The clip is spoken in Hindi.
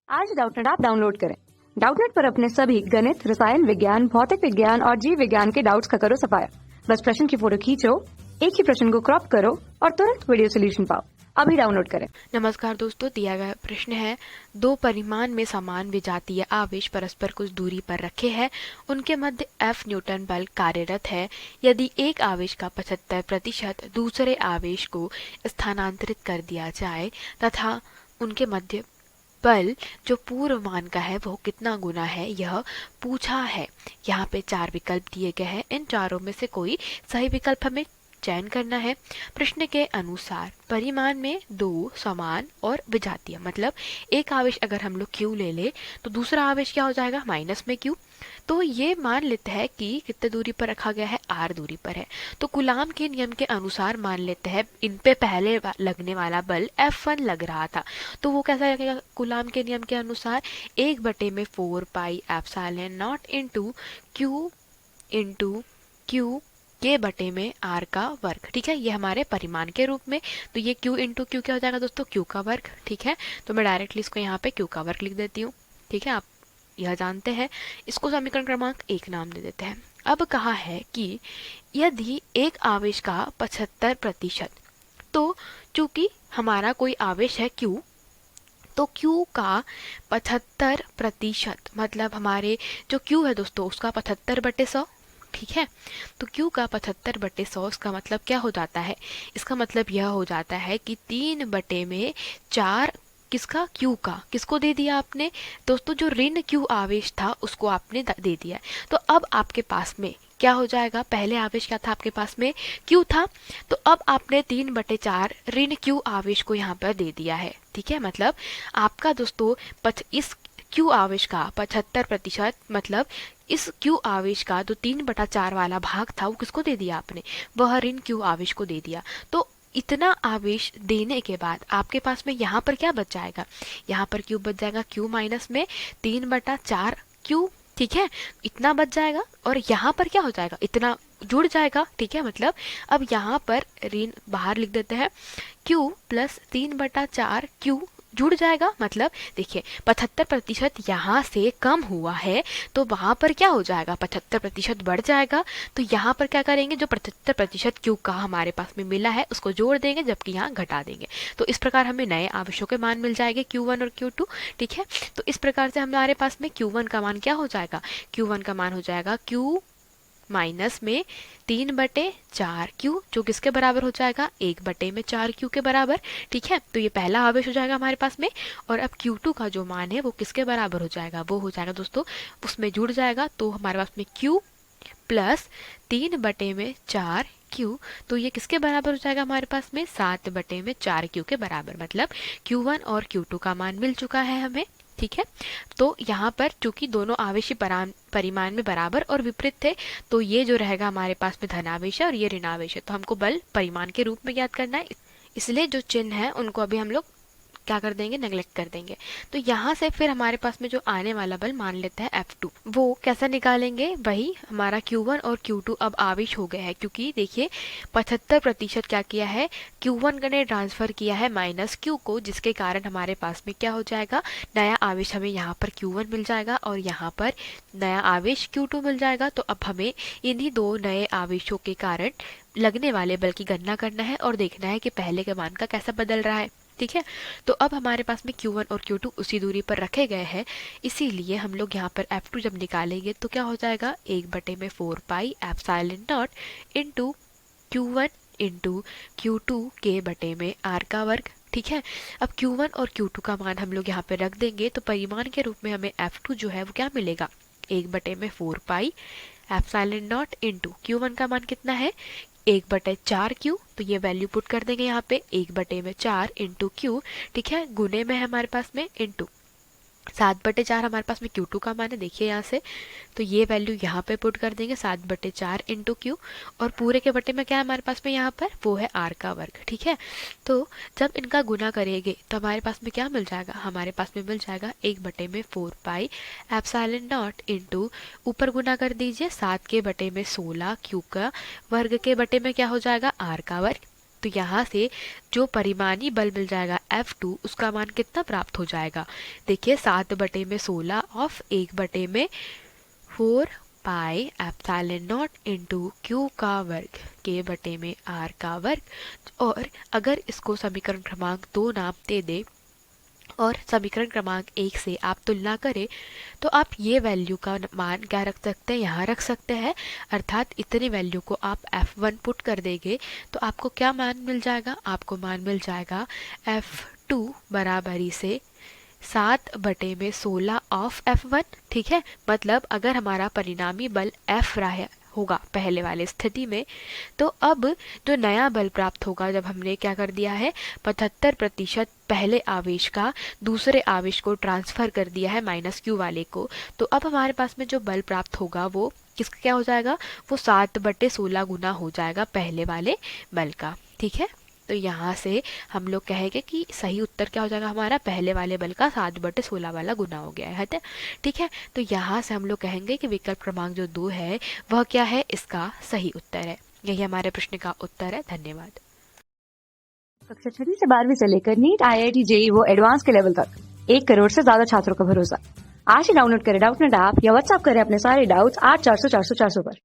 आज डाउटनेट ऐप डाउनलोड करें। डाउटनेट पर अपने सभी गणित, रसायन विज्ञान, भौतिक विज्ञान और जीव विज्ञान के डाउट्स का करो सफाया। बस प्रश्न की फोटो खींचो, एक ही प्रश्न को क्रॉप करो और तुरंत वीडियो सोल्यूशन पाओ। अभी डाउनलोड करें। नमस्कार दोस्तों, दिया गया प्रश्न है, दो परिमाण में समान विजातीय आवेश परस्पर कुछ दूरी पर रखे हैं, उनके मध्य F न्यूटन बल कार्यरत है। यदि एक आवेश का 75% दूसरे आवेश को स्थानांतरित कर दिया जाए तथा उनके मध्य बल जो पूर्व मान का है वो कितना गुना है, यह पूछा है। यहाँ पे 4 विकल्प दिए गए हैं, इन चारों में से कोई सही विकल्प हमें चयन करना है। प्रश्न के अनुसार परिमाण में दो समान और विजातीय, मतलब एक आवेश अगर हम लोग Q ले ले तो दूसरा आवेश क्या हो जाएगा, माइनस में Q। तो ये मान लेते हैं कि कितने दूरी पर रखा गया है, R दूरी पर है। तो कूलाम के नियम के अनुसार मान लेते हैं इन पे पहले लगने वाला बल F1 लग रहा था, तो वो कैसा लगेगा कूलाम के नियम के अनुसार 1/4 pi epsilon not into Q के बटे में R का वर्ग। ठीक है, ये हमारे परिमाण के रूप में, तो ये Q इंटू Q क्या हो जाएगा दोस्तों, Q का वर्ग। ठीक है, तो मैं डायरेक्टली इसको यहाँ पे Q का वर्ग लिख देती हूँ। ठीक है, आप यह जानते हैं। इसको समीकरण क्रमांक 1 नाम दे देते हैं। अब कहा है कि यदि एक आवेश का 75%, तो चूंकि हमारा कोई आवेश है Q, तो Q का 75% मतलब हमारे जो Q है दोस्तों उसका 75/100। ठीक है, तो Q का 75/100 इसका मतलब क्या हो जाता है, इसका मतलब यह हो जाता है कि 3/4 किसका, Q का। किसको दे दिया आपने दोस्तों, जो ऋण Q आवेश था उसको आपने दे दिया। तो अब आपके पास में क्या हो जाएगा, पहले आवेश क्या था आपके पास में, Q था, तो अब आपने 3/4 ऋण Q आवेश को यहाँ पर दे दिया है। ठीक है, मतलब आपका दोस्तों इस Q आवेश का 75% मतलब इस Q आवेश का जो 3/4 वाला भाग था वो किसको दे दिया आपने, वह ऋण Q आवेश को दे दिया। तो इतना आवेश देने के बाद आपके पास में यहाँ पर क्या बच जाएगा, यहाँ पर Q बच जाएगा, Q माइनस में 3/4 Q। ठीक है, इतना बच जाएगा और यहाँ पर क्या हो जाएगा, इतना जुड़ जाएगा। ठीक है, मतलब अब यहाँ पर ऋण बाहर लिख देते हैं, Q प्लस 3/4 Q जुड़ जाएगा। मतलब देखिए 75% यहाँ से कम हुआ है तो वहां पर क्या हो जाएगा, 75% बढ़ जाएगा। तो यहाँ पर क्या करेंगे, जो 75% Q का हमारे पास में मिला है उसको जोड़ देंगे, जबकि यहाँ घटा देंगे। तो इस प्रकार हमें नए आवेशों के मान मिल जाएंगे Q1 और Q2। ठीक है, तो इस प्रकार से हमारे पास में Q1 का मान क्या हो जाएगा, Q1 का मान हो जाएगा Q माइनस में 3/4 Q, जो किसके बराबर हो जाएगा, 1/4 Q के बराबर। ठीक है, तो ये पहला आवेश हो जाएगा हमारे पास में। और अब Q2 का जो मान है वो किसके बराबर हो जाएगा, वो हो जाएगा दोस्तों उसमें जुड़ जाएगा। तो हमारे पास में Q प्लस 3/4 Q, तो ये किसके बराबर हो जाएगा हमारे पास में, 7/4 Q के बराबर। मतलब Q1 और Q2 का मान मिल चुका है हमें। ठीक है, तो यहाँ पर चूंकि दोनों आवेश परिमाण में बराबर और विपरीत थे, तो ये जो रहेगा हमारे पास में धनावेश है और ये ऋणावेश है, तो हमको बल परिमाण के रूप में ज्ञात करना है। इसलिए जो चिन्ह है उनको अभी हम लोग क्या कर देंगे, नेग्लेक्ट कर देंगे। तो यहाँ से फिर हमारे पास में जो आने वाला बल मान लेते हैं F2, वो कैसे निकालेंगे, वही हमारा Q1 और Q2 अब आवेश हो गए हैं, क्योंकि देखिए 75% क्या किया है, Q1 ने ट्रांसफर किया है माइनस Q को, जिसके कारण हमारे पास में क्या हो जाएगा, नया आवेश हमें यहाँ पर Q1 मिल जाएगा और यहाँ पर नया आवेश Q2 मिल जाएगा। तो अब हमें इन्हीं दो नए आवेशों के कारण लगने वाले बल की गणना करना है और देखना है कि पहले के मान का कैसा बदल रहा है। ठीक है, तो अब हमारे पास में Q1 और Q2 उसी दूरी पर रखे गए हैं, इसीलिए हम लोग यहाँ पर F2 जब निकालेंगे तो क्या हो जाएगा, 1/4 pi epsilon not into Q1 into Q2 के बटे में R का वर्ग। ठीक है, अब Q1 और Q2 का मान हम लोग यहाँ पे रख देंगे तो परिमाण के रूप में हमें F2 जो है वो क्या मिलेगा, 1/4 pi epsilon not into Q1 का मान कितना है, 1/4 Q, तो ये वैल्यू पुट कर देंगे यहाँ पे 1/4 इंटू Q। ठीक है, गुने में है हमारे पास में इंटू 7/4 हमारे पास में Q2 का मान है, देखिए यहाँ से, तो ये वैल्यू यहाँ पे पुट कर देंगे 7/4 इंटू Q, और पूरे के बटे में क्या है हमारे पास में यहाँ पर, वो है R का वर्ग। ठीक है, तो जब इनका गुना करेंगे तो हमारे पास में क्या मिल जाएगा, हमारे पास में मिल जाएगा 1/4 पाई एप्सिलॉन नॉट इंटू, ऊपर गुना कर दीजिए 7 के बटे में 16 Q का वर्ग के बटे में क्या हो जाएगा, R का वर्ग। तो यहाँ से जो परिमाणी बल मिल जाएगा F2 उसका मान कितना प्राप्त हो जाएगा? देखिए 7/16 of 1/4 pi epsilon not into Q का वर्ग K/R का वर्ग। और अगर इसको समीकरण क्रमांक 2 नाम दे दे और समीकरण क्रमांक 1 से आप तुलना करें तो आप ये वैल्यू का मान क्या रख सकते हैं, यहाँ रख सकते हैं। अर्थात इतनी वैल्यू को आप F1 पुट कर देंगे तो आपको क्या मान मिल जाएगा? आपको मान मिल जाएगा F2 बराबरी से 7/16 ऑफ F1। ठीक है, मतलब अगर हमारा परिणामी बल F रहा होगा पहले वाले स्थिति में, तो अब जो नया बल प्राप्त होगा जब हमने क्या कर दिया है 75% पहले आवेश का दूसरे आवेश को ट्रांसफर कर दिया है -Q वाले को, तो अब हमारे पास में जो बल प्राप्त होगा वो किसका क्या हो जाएगा? वो 7/16 गुना हो जाएगा पहले वाले बल का। ठीक है, तो यहाँ से हम लोग कहेंगे कि सही उत्तर क्या हो जाएगा हमारा? पहले वाले बल का 7/16 वाला गुना हो गया है। ठीक है, तो यहाँ से हम लोग कहेंगे कि विकल्प क्रमांक जो 2 है वह क्या है? इसका सही उत्तर है। यही हमारे प्रश्न का उत्तर है। धन्यवाद। कक्षा 6वीं से 12वीं से लेकर नीट, IIT, JEE वो एडवांस के लेवल तक 1 करोड़ से ज्यादा छात्रों का भरोसा। आज ही डाउनलोड करें डाउटनेट ऐप या व्हाट्सएप करें अपने सारे डाउट्स 8400 400 400 पर।